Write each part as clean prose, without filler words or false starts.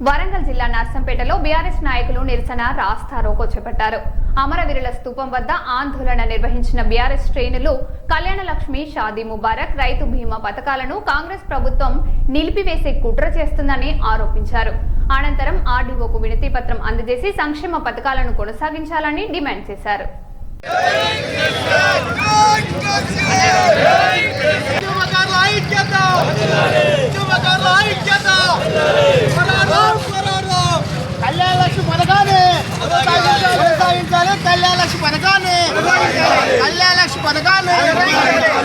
వరంగల్ జిల్లా నర్సంపేటలో బీఆర్ఎస్ నాయకులు నిరసన రాస్తారోకో చేపట్టారు. అమరవీరుల స్తూపం వద్ద ఆందోళన నిర్వహించిన బీఆర్ఎస్ శ్రేణులు కళ్యాణ లక్ష్మి, షాదీ ముబారక్, రైతు బీమా పథకాలను కాంగ్రెస్ ప్రభుత్వం నిలిపివేసే కుట్ర చేస్తుందని ఆరోపించారు. అనంతరం ఆర్డీఓకు వినతి పత్రం అందజేసి సంక్షేమ పథకాలను కొనసాగించాలని డిమాండ్ చేశారు. కళ్యాణ లక్ష్మి పథకాన్ని కొనసాగించాలి. కళ్యాణ లక్ష్మి పథకాన్ని కళ్యాణ లక్ష్మి పథకాన్ని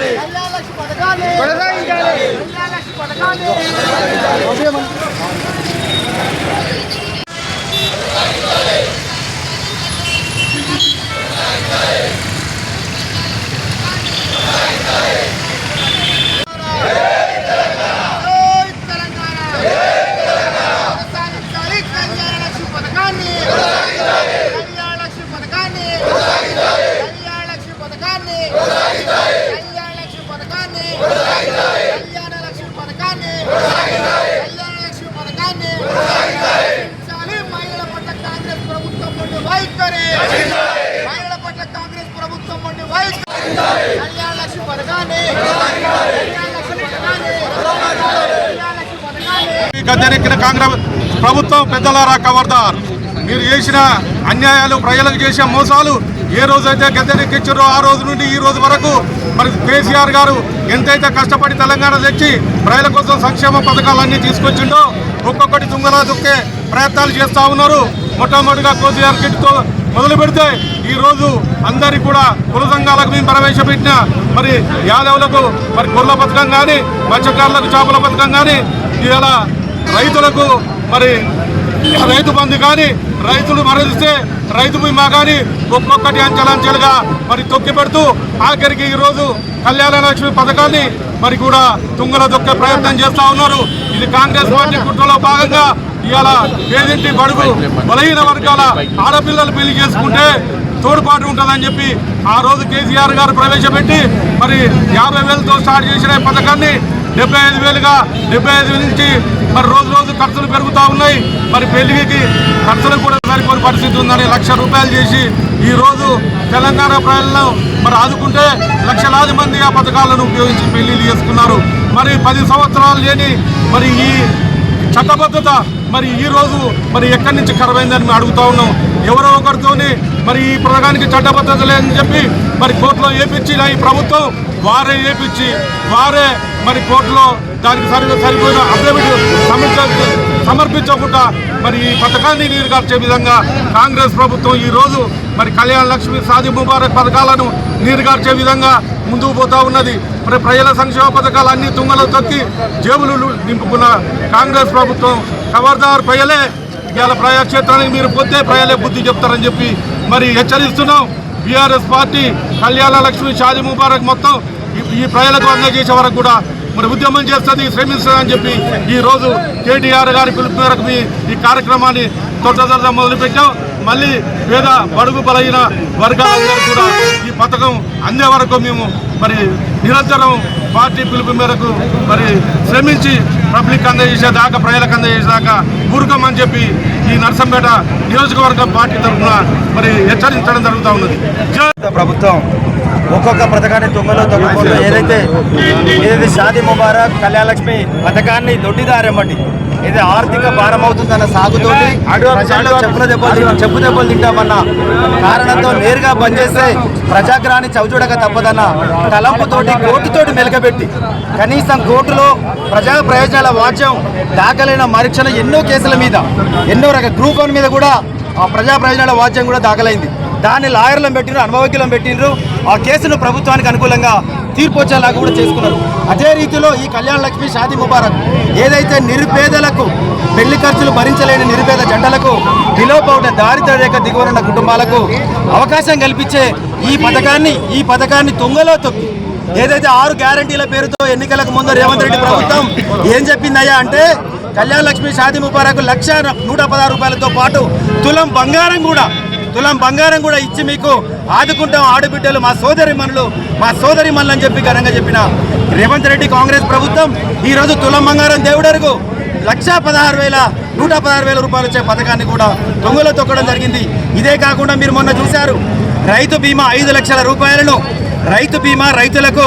కళ్యాణ లక్ష్మి పథకాన్ని కొనసాగించాలి. కళ్యాణ లక్ష్మి పథకాన్ని గద్దెనెక్కిన కాంగ్రెస్ ప్రభుత్వం పెద్దలారా ఖబర్దార్. మీరు చేసిన అన్యాయాలు, ప్రజలకు చేసే మోసాలు ఏ రోజైతే గద్దెనెక్కించారో ఆ రోజు నుండి ఈ రోజు వరకు మరి కేసీఆర్ గారు ఎంతైతే కష్టపడి తెలంగాణ తెచ్చి ప్రజల కోసం సంక్షేమ పథకాలన్నీ తీసుకొచ్చిండో ఒక్కొక్కటి తుంగలా దొక్కే ప్రయత్నాలు చేస్తూ ఉన్నారు. మొట్టమొదటిగా కేసీఆర్ కిట్తో మొదలు పెడితే ఈరోజు అందరికీ కూడా కుల సంఘాలకు మేము ప్రవేశపెట్టిన మరి యాదవులకు మరి గొర్రెల పథకం కానీ, మత్స్యకారులకు చేపల పథకం కానీ, ఇలా రైతులకు మరి రైతు బంధు కానీ, రైతులు మరణిస్తే రైతు బీమా కానీ ఒక్కొక్కటి అంచెలంచెలుగా మరి తొక్కి పెడుతూ ఆఖరికి ఈరోజు కళ్యాణ లక్ష్మి పథకాన్ని మరి కూడా తుంగల దొక్కే ప్రయత్నం చేస్తూ ఉన్నారు. ఇది కాంగ్రెస్ పార్టీ కుట్రలో భాగంగా ఇవాళ పేదింటి బడుగు బలహీన వర్గాల ఆడపిల్లలు పెళ్లి చేసుకుంటే తోడ్పాటు ఉంటుందని చెప్పి ఆ రోజు కేసీఆర్ గారు ప్రవేశపెట్టి మరి 50,000తో స్టార్ట్ చేసిన పథకాన్ని 75,000గా 75,000 నుంచి మరి రోజు రోజు ఖర్చులు పెరుగుతూ ఉన్నాయి. మరి పెళ్లికి ఖర్చులకు కూడా సరిపోని పరిస్థితి ఉందని 1,00,000 రూపాయలు చేసి ఈరోజు తెలంగాణ ప్రజలను మరి ఆదుకుంటే లక్షలాది మంది ఆ పథకాలను ఉపయోగించి పెళ్లిళ్ళు చేసుకున్నారు. మరి 10 సంవత్సరాలు లేని మరి ఈ చట్టబద్ధత మరి ఈరోజు మరి ఎక్కడి నుంచి కరవైందని మేము అడుగుతూ ఉన్నాం. ఎవరో ఒకరితోని మరి ఈ పథకానికి చట్టబద్ధత లేదని చెప్పి మరి కోర్టులో ఏపించి ఈ ప్రభుత్వం వారే ఏపించి వారే మరి కోర్టులో దానికి సరిపోయిన అఫిడవిట్ సమర్పించకుండా మరి ఈ పథకాన్ని నీరుగార్చే విధంగా కాంగ్రెస్ ప్రభుత్వం ఈరోజు మరి కళ్యాణ లక్ష్మి, షాదీ ముబారక్ పథకాలను నీరుగార్చే విధంగా ముందుకు పోతూ ఉన్నది. మరి ప్రజల సంక్షేమ పథకాలు అన్ని తుంగలో తొక్కి జేబులు నింపుకున్న కాంగ్రెస్ ప్రభుత్వం ఖబర్దార్. ప్రజలే ఇవాళ ప్రజాక్షేత్రానికి మీరు పోతే ప్రజలే బుద్ధి చెప్తారని చెప్పి మరి హెచ్చరిస్తున్నాం. బీఆర్ఎస్ పార్టీ కళ్యాణ లక్ష్మి, షాదీ ముబారక్ మొత్తం ఈ ప్రజలకు అందజేసే వరకు కూడా మరి ఉద్యమం చేస్తుంది, శ్రమిస్తుంది అని చెప్పి ఈరోజు కేటీఆర్ గారి పిలుపు మేరకు ఈ కార్యక్రమాన్ని తొట్టదొరగా మొదలుపెట్టాం. మళ్ళీ పేద బడుగు బలహీన వర్గాలందరూ కూడా ఈ పథకం అందే వరకు మేము మరి నిరంతరం పార్టీ పిలుపు మేరకు మరి శ్రమించి పబ్లిక్ అందజేసేదాకా, ప్రజలకు అందజేసేదాకా ఊరుకోమని చెప్పి ఈ నర్సంపేట నియోజకవర్గం పార్టీ తరఫున మరి హెచ్చరించడం జరుగుతూ ఉన్నది. ప్రభుత్వం ఒక్కొక్క పథకాన్ని తుంగలో తగ్గిపోతూ ఏదైతే షాదీ ముబారక్, కళ్యాణ లక్ష్మి పథకాన్ని దొడ్డిదారెమ్మటి ఇది ఆర్థిక భారం అవుతుందన్న సాగుతోటి చెప్పు దెబ్బలు తింటామన్న కారణంతో నేరుగా బంద్ చేస్తే ప్రజాగ్రహాన్ని చవిచూడక తప్పదన్న తలంపుతోటి కోర్టుతోటి మెలకబెట్టి కనీసం కోర్టులో ప్రజా ప్రయోజనాల వాచ్యం దాఖలైన మరుక్షణ ఎన్నో కేసుల మీద, ఎన్నో రకాల గ్రూప్ 1 మీద కూడా ఆ ప్రజా ప్రయోజనాల వాచ్యం కూడా దాఖలైంది. దాన్ని లాయర్లను పెట్టినారు, అనుభవజ్ఞులను పెట్టినారు. ఆ కేసును ప్రభుత్వానికి అనుకూలంగా తీర్పు వచ్చేలాగా కూడా చేసుకున్నారు. అదే రీతిలో ఈ కళ్యాణ లక్ష్మి, షాదీ ముబారక్ ఏదైతే నిరుపేదలకు పెళ్లి ఖర్చులు భరించలేని నిరుపేద జంటలకు విలోపౌట దారిద్ర్య రేఖ దిగువనున్న కుటుంబాలకు అవకాశం కల్పించే ఈ పథకాన్ని తుంగలో తొక్కి ఏదైతే 6 గ్యారంటీల పేరుతో ఎన్నికలకు ముందు రేవంత్ రెడ్డి ప్రభుత్వం ఏం చెప్పిందయ్యా అంటే కళ్యాణ లక్ష్మి, షాదీ ముబారక్ 1,116 రూపాయలతో పాటు తులం బంగారం కూడా ఇచ్చి మీకు ఆదుకుంటాం ఆడబిడ్డలు మా సోదరిమణులు అని చెప్పి ఘనంగా చెప్పిన రేవంత్ రెడ్డి కాంగ్రెస్ ప్రభుత్వం ఈరోజు తులం బంగారం దేవుడరుగు 1,16,000 116,000 రూపాయలు వచ్చే పథకాన్ని కూడా దొంగలో తొక్కడం జరిగింది. ఇదే కాకుండా మీరు మొన్న చూశారు, రైతు బీమా 5 లక్షల రూపాయలను రైతు బీమా రైతులకు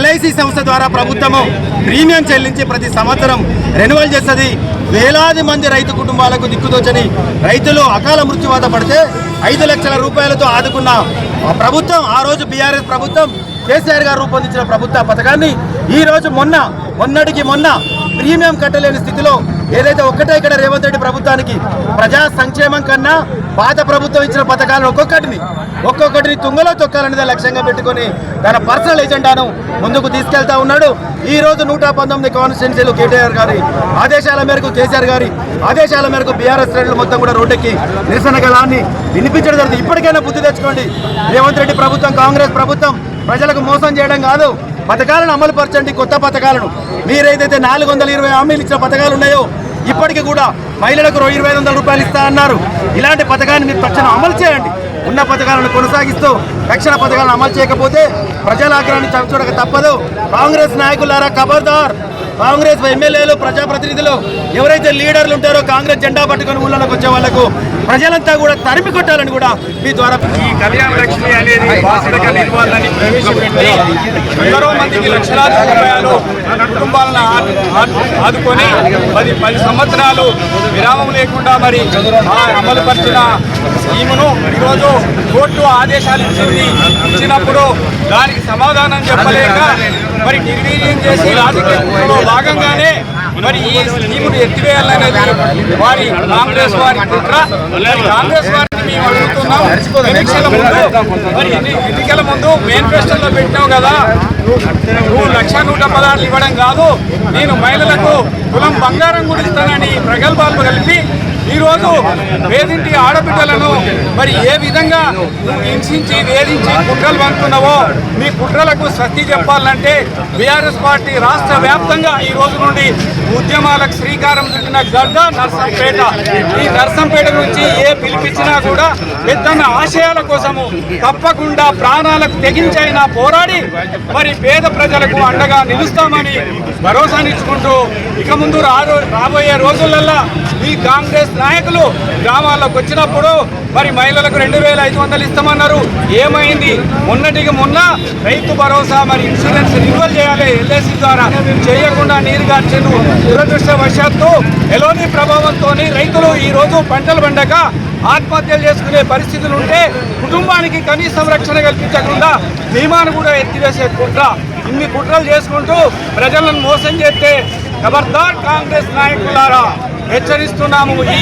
LIC సంస్థ ద్వారా ప్రభుత్వము ప్రీమియం చెల్లించి ప్రతి సంవత్సరం రెన్యువల్ చేస్తుంది. వేలాది మంది రైతు కుటుంబాలకు దిక్కుదోచని రైతులు అకాల మృత్యువాత పడితే 5 లక్షల రూపాయలతో ఆదుకున్న ప్రభుత్వం, ఆ రోజు బీఆర్ఎస్ ప్రభుత్వం కేసీఆర్ గారు రూపొందించిన ప్రభుత్వ పథకాన్ని ఈ రోజు మొన్నటికి మొన్న ప్రీమియం కట్టలేని స్థితిలో ఏదైతే ఒక్కటే ఇక్కడ రేవంత్ రెడ్డి ప్రభుత్వానికి ప్రజా సంక్షేమం కన్నా పాత ప్రభుత్వం ఇచ్చిన పథకాలను ఒక్కొక్కటిని తుంగలో తొక్కాలనేదే లక్ష్యంగా పెట్టుకొని తన పర్సనల్ ఎజెండాను ముందుకు తీసుకెళ్తా ఉన్నాడు. ఈ రోజు 119 కాన్స్టిట్యున్సీలు కేటీఆర్ గారి ఆదేశాల మేరకు, కేసీఆర్ గారి ఆదేశాల మేరకు బీఆర్ఎస్ శ్రేణులు మొత్తం కూడా రోడ్డెక్కి నిరసన గళాన్ని వినిపించడం జరుగుతుంది. ఇప్పటికైనా బుద్ధి తెచ్చుకోండి. రేవంత్ రెడ్డి ప్రభుత్వం, కాంగ్రెస్ ప్రభుత్వం ప్రజలకు మోసం చేయడం కాదు, పథకాలను అమలు పరచండి. కొత్త పథకాలను మీరేదైతే 420 హామీలు ఇచ్చిన పథకాలు ఉన్నాయో ఇప్పటికీ కూడా మహిళలకు 2,500 రూపాయలు ఇస్తా అన్నారు. ఇలాంటి పథకాన్ని మీరు తక్షణం అమలు చేయండి. ఉన్న పథకాలను కొనసాగిస్తూ తక్షణ పథకాలను అమలు చేయకపోతే ప్రజల ఆగ్రహాన్ని చవిచూడక తప్పదు. కాంగ్రెస్ నాయకులారా ఖబర్దార్. కాంగ్రెస్ ఎమ్మెల్యేలు, ప్రజాప్రతినిధులు ఎవరైతే లీడర్లు ఉంటారో కాంగ్రెస్ జెండా పట్టుకొని ఊళ్ళలోకి వచ్చే వాళ్లకు ప్రజలంతా కూడా తరిమి కొట్టాలని కూడా మీ ద్వారా ఈ కళ్యాణ లక్ష్మి అనేది వాసులుగా నిలవాలని ప్రవేశపెట్టి ఎందరో మందికి లక్షలాది రూపాయలు కుటుంబాలను ఆదుకొని 10 సంవత్సరాలు విరామం లేకుండా మరి అమలుపరిచిన స్కీమును ఈరోజు కోర్టు ఆదేశాలు ఇచ్చినప్పుడు దానికి సమాధానం చెప్పలేక మరి నిర్వీర్యం చేసి రాజకీయంలో భాగంగానే మరి ఈ స్కీమును ఎత్తివేయాలనేది వారి కాంగ్రెస్ వారి కుట్ర. కాంగ్రెస్ వారిని మేము అడుగుతున్నాం, ఎన్నికల ముందు మేనిఫెస్టోలో పెట్టావు కదా, నువ్వు 1,116 ఇవ్వడం కాదు, నేను మహిళలకు కులం బంగారం కూడా ఇస్తానని ప్రగల్భాలు కలిపి ఈరోజు వేధింటి ఆడబిడ్డలను మరి ఏ విధంగా నువ్వు హింసించి వేధించి కుట్రలు పంపుతున్నావో మీ కుట్రలకు స్వస్తి చెప్పాలంటే బీఆర్ఎస్ పార్టీ రాష్ట్ర వ్యాప్తంగా ఈ రోజు నుండి ఉద్యమాలకు శ్రీకారం చుట్టిన గడ్డ నర్సంపేట. ఈ నర్సంపేట నుంచి ఏ పిలిపించినా కూడా పెద్దన్న ఆశయాల కోసము తప్పకుండా ప్రాణాలకు తెగించైనా పోరాడి మరి పేద ప్రజలకు అండగా నిలుస్తామని భరోసానిచ్చుకుంటూ ఇక ముందు రాబోయే రోజులల్లో ఈ కాంగ్రెస్ నాయకులు గ్రామాల్లోకి వచ్చినప్పుడు మరి మహిళలకు 2,500 ఇస్తామన్నారు. ఏమైంది? మొన్నటికి మొన్న రైతు భరోసా మరి ఇన్సూరెన్స్ రిన్యూవల్ చేయాలి LIC ద్వారా, చేయకుండా నీరు గార్చెను. దురదృష్టవశాత్తు ఎలోని ప్రభావంతో రైతులు ఈ రోజు పంటలు పండక ఆత్మహత్యలు చేసుకునే పరిస్థితులు ఉంటే కుటుంబానికి కనీసం రక్షణ కల్పించకుండా బీమాను కూడా ఎత్తివేసే కుట్ర. ఇన్ని కుట్రలు చేసుకుంటూ ప్రజలను మోసం చేస్తే ఖబర్దార్ కాంగ్రెస్ నాయకులారా హెచ్చరిస్తున్నాము. ఈ